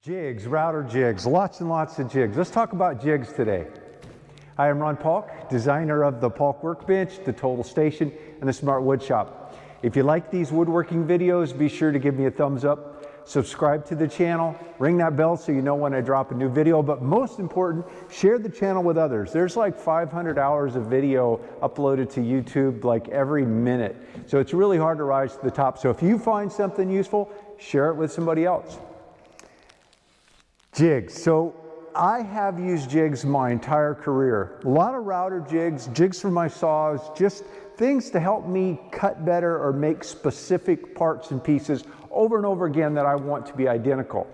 Jigs, router jigs, lots and lots of jigs. Let's talk about jigs today. Hi, I'm Paulk, designer of the Paulk Workbench, the Total Station, and the Smart Woodshop. If you like these woodworking videos, be sure to give me a thumbs up, subscribe to the channel, ring that bell so you know when I drop a new video, but most important, share the channel with others. There's like 500 hours of video uploaded to YouTube like every minute, so it's really hard to rise to the top. So if you find something useful, share it with somebody else. Jigs. So I have used jigs my entire career. A lot of router jigs, jigs for my saws, just things to help me cut better or make specific parts and pieces over and over again that I want to be identical.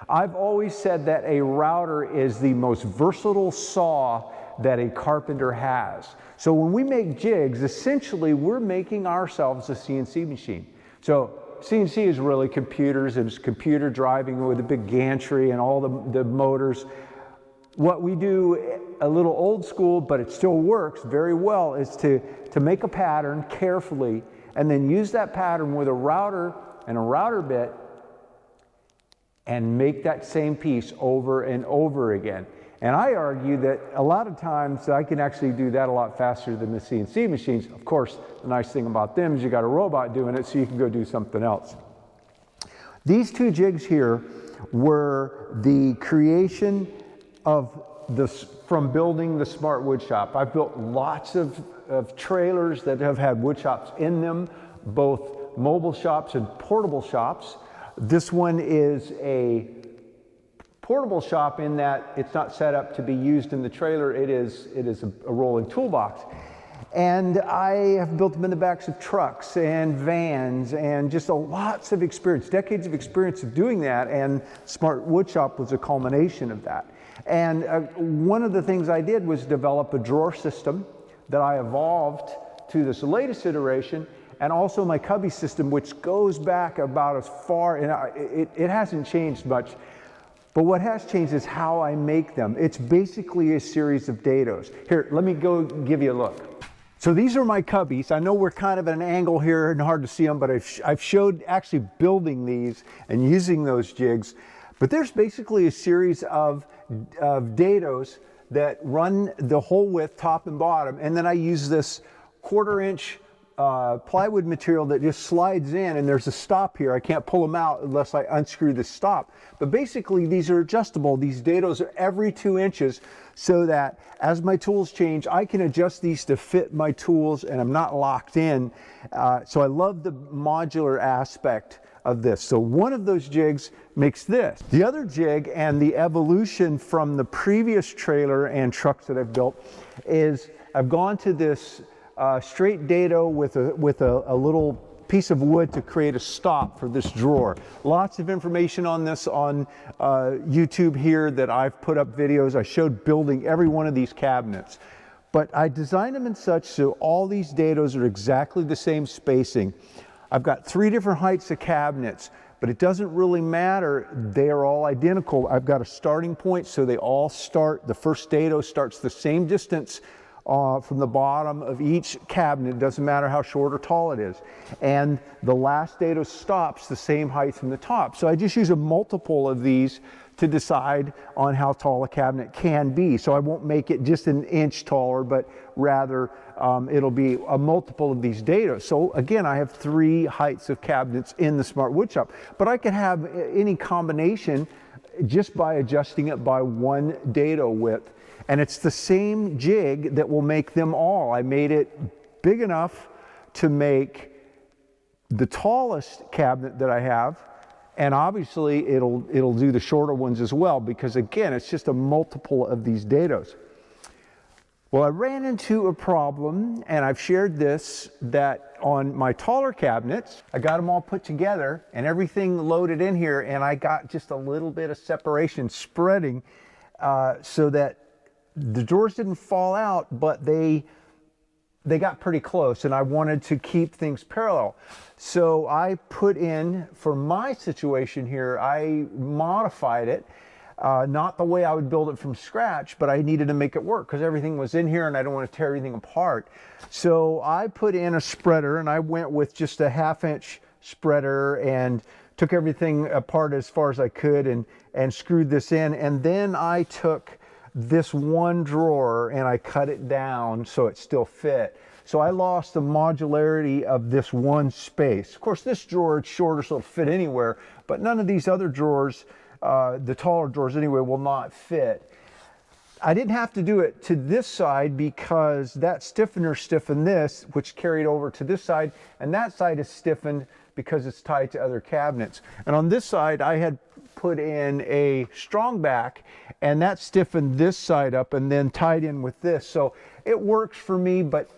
I've always said that a router is the most versatile saw that a carpenter has. So when we make jigs, essentially we're making ourselves a CNC machine. So CNC is really computers. It's computer driving with a big gantry and all the motors. What we do, a little old school, but it still works very well, is to make a pattern carefully and then use that pattern with a router and a router bit and make that same piece over and over again. And I argue that a lot of times I can actually do that a lot faster than the CNC machines. Of course, the nice thing about them is you got a robot doing it, so you can go do something else. These two jigs here were the creation of from building the Smart Woodshop. I've built lots of trailers that have had wood shops in them, both mobile shops and portable shops. This one is a portable shop in that it's not set up to be used in the trailer. It is a rolling toolbox. And I have built them in the backs of trucks and vans and just lots of experience, decades of experience of doing that, and Smart Woodshop was a culmination of that. And one of the things I did was develop a drawer system that I evolved to this latest iteration, and also my cubby system, which goes back about as far, and it hasn't changed much. But what has changed is how I make them. It's basically a series of dados. Here, let me go give you a look. So these are my cubbies. I know we're kind of at an angle here and hard to see them, but I've showed actually building these and using those jigs. But there's basically a series of dados that run the whole width, top and bottom, and then I use this 1/4 inch plywood material that just slides in, and there's a stop here. I can't pull them out unless I unscrew the stop. But basically these are adjustable. These dados are every 2 inches, so that as my tools change, I can adjust these to fit my tools and I'm not locked in. So I love the modular aspect of this. So one of those jigs makes this. The other jig, and the evolution from the previous trailer and trucks that I've built, is I've gone to this straight dado with a little piece of wood to create a stop for this drawer. Lots of information on this on YouTube here that I've put up videos. I showed building every one of these cabinets. But I designed them in such so all these dados are exactly the same spacing. I've got 3 different heights of cabinets, but it doesn't really matter. They are all identical. I've got a starting point, so they all start, the first dado starts the same distance from the bottom of each cabinet. It doesn't matter how short or tall it is. And the last dado stops the same height from the top. So I just use a multiple of these to decide on how tall a cabinet can be. So I won't make it just an inch taller, but rather it'll be a multiple of these dados. So again, I have 3 heights of cabinets in the Smart Woodshop, but I can have any combination just by adjusting it by 1 dado width. And it's the same jig that will make them all. I made it big enough to make the tallest cabinet that I have, and obviously it'll do the shorter ones as well, because again, it's just a multiple of these dados. Well, I ran into a problem, and I've shared this, that on my taller cabinets, I got them all put together and everything loaded in here, and I got just a little bit of separation spreading so that the drawers didn't fall out, but they got pretty close, and I wanted to keep things parallel. So I put in, for my situation here, I modified it, not the way I would build it from scratch, but I needed to make it work because everything was in here and I don't want to tear everything apart. So I put in a spreader, and I went with just a 1/2 inch spreader and took everything apart as far as I could and screwed this in. And then I took this one drawer and I cut it down so it still fit. So I lost the modularity of this one space. Of course, this drawer is shorter, so it'll fit anywhere, but none of these other drawers, the taller drawers anyway, will not fit. I didn't have to do it to this side because that stiffener stiffened this, which carried over to this side, and that side is stiffened because it's tied to other cabinets. And on this side, I had put in a strong back, and that stiffened this side up and then tied in with this. So it works for me, but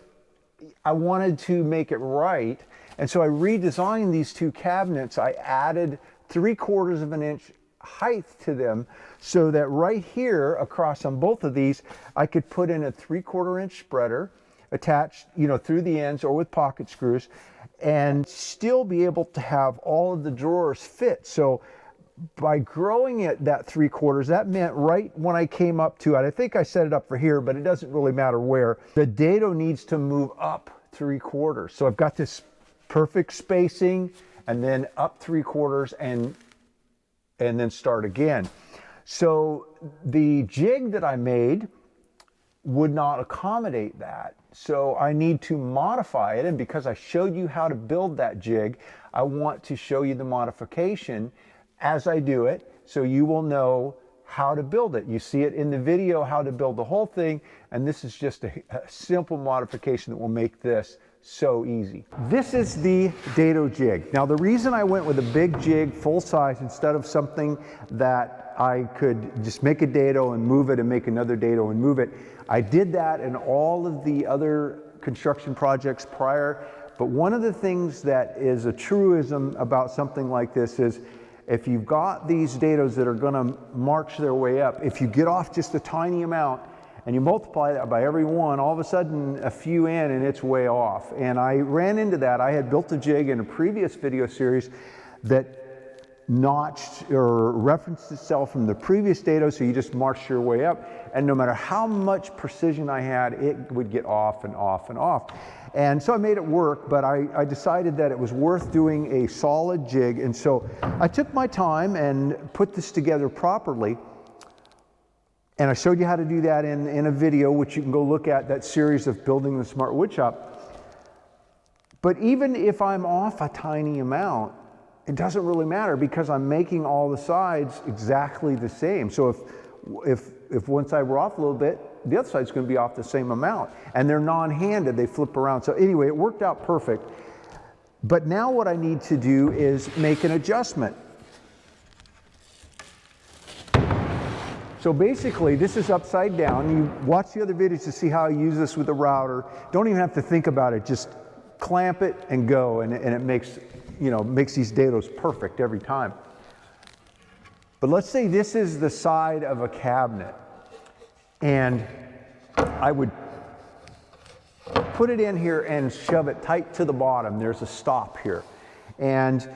I wanted to make it right. And so I redesigned these two cabinets. I added 3/4 of an inch height to them so that right here across on both of these, I could put in a 3/4 inch spreader attached, you know, through the ends or with pocket screws, and still be able to have all of the drawers fit. So by growing it that 3/4, that meant right when I came up to it, I think I set it up for here, but it doesn't really matter where, the dado needs to move up 3/4. So I've got this perfect spacing and then up 3/4 and then start again. So the jig that I made would not accommodate that. So I need to modify it, and because I showed you how to build that jig, I want to show you the modification as I do it, so you will know how to build it. You see it in the video how to build the whole thing, and this is just a simple modification that will make this so easy. This is the dado jig. Now the reason I went with a big jig, full size, instead of something that I could just make a dado and move it and make another dado and move it, I did that in all of the other construction projects prior, but one of the things that is a truism about something like this is if you've got these dados that are gonna march their way up, if you get off just a tiny amount and you multiply that by every one, all of a sudden a few in and it's way off. And I ran into that. I had built a jig in a previous video series that notched or referenced itself from the previous dado, so you just marched your way up, and no matter how much precision I had, it would get off and off and off. And so I made it work, but I decided that it was worth doing a solid jig, and so I took my time and put this together properly, and I showed you how to do that in a video, which you can go look at, that series of building the smart woodshop. But even if I'm off a tiny amount, it doesn't really matter because I'm making all the sides exactly the same. So if one side were off a little bit, the other side's going to be off the same amount. And they're non-handed, they flip around. So anyway, it worked out perfect. But now what I need to do is make an adjustment. So basically, this is upside down. You watch the other videos to see how I use this with the router. Don't even have to think about it. Just clamp it and go, and it makes, you know, makes these dados perfect every time. But let's say this is the side of a cabinet, and I would put it in here and shove it tight to the bottom. There's a stop here, and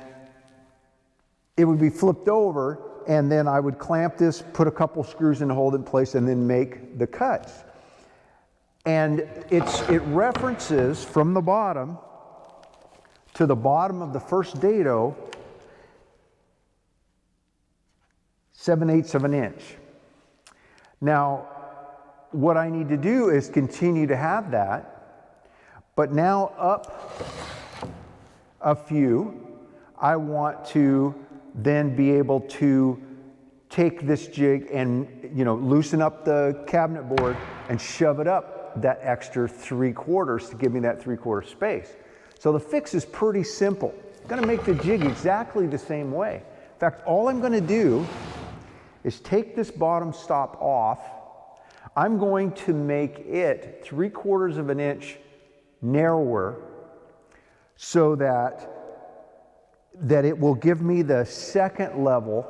it would be flipped over, and then I would clamp this, put a couple screws in to hold it in place, and then make the cuts. And it references from the bottom to the bottom of the first dado 7/8 of an inch. Now, what I need to do is continue to have that, but now up a few, I want to then be able to take this jig and, you know, loosen up the cabinet board and shove it up that extra 3/4 to give me that 3/4 space. So the fix is pretty simple. I'm going to make the jig exactly the same way. In fact, all I'm going to do is take this bottom stop off. I'm going to make it 3/4 of an inch narrower so that it will give me the second level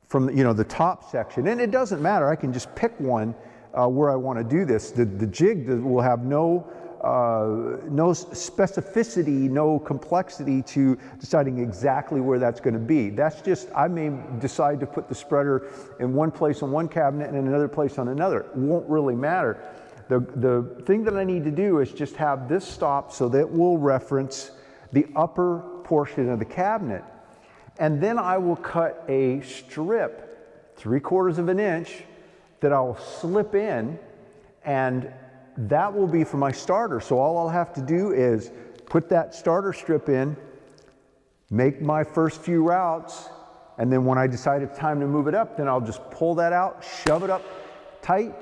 from, you know, the top section. And it doesn't matter, I can just pick one where I want to do this. The jig will have no specificity, no complexity to deciding exactly where that's going to be. That's just, I may decide to put the spreader in one place on one cabinet and in another place on another. It won't really matter. The thing that I need to do is just have this stop so that will reference the upper portion of the cabinet. And then I will cut a strip 3/4 of an inch that I'll slip in, and that will be for my starter. So all I'll have to do is put that starter strip in, make my first few routes, and then when I decide it's time to move it up, then I'll just pull that out, shove it up tight,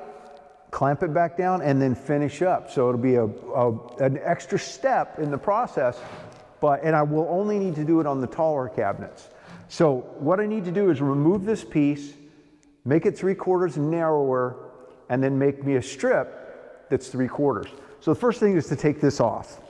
clamp it back down, and then finish up. So it'll be an extra step in the process, and I will only need to do it on the taller cabinets. So what I need to do is remove this piece, make it 3/4 narrower, and then make me a strip that's 3/4. So the first thing is to take this off.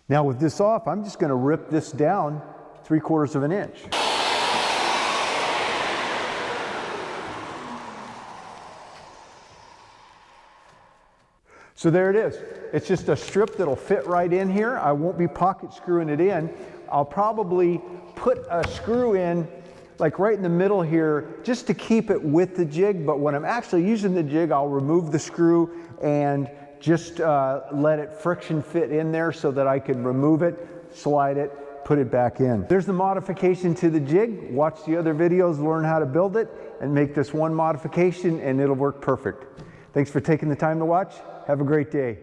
Now with this off, I'm just going to rip this down 3/4 of an inch. So there it is. It's just a strip that'll fit right in here. I won't be pocket screwing it in. I'll probably put a screw in like right in the middle here just to keep it with the jig, but when I'm actually using the jig, I'll remove the screw and just let it friction fit in there so that I can remove it, slide it, put it back in. There's the modification to the jig. Watch the other videos, learn how to build it, and make this one modification and it'll work perfect. Thanks for taking the time to watch. Have a great day.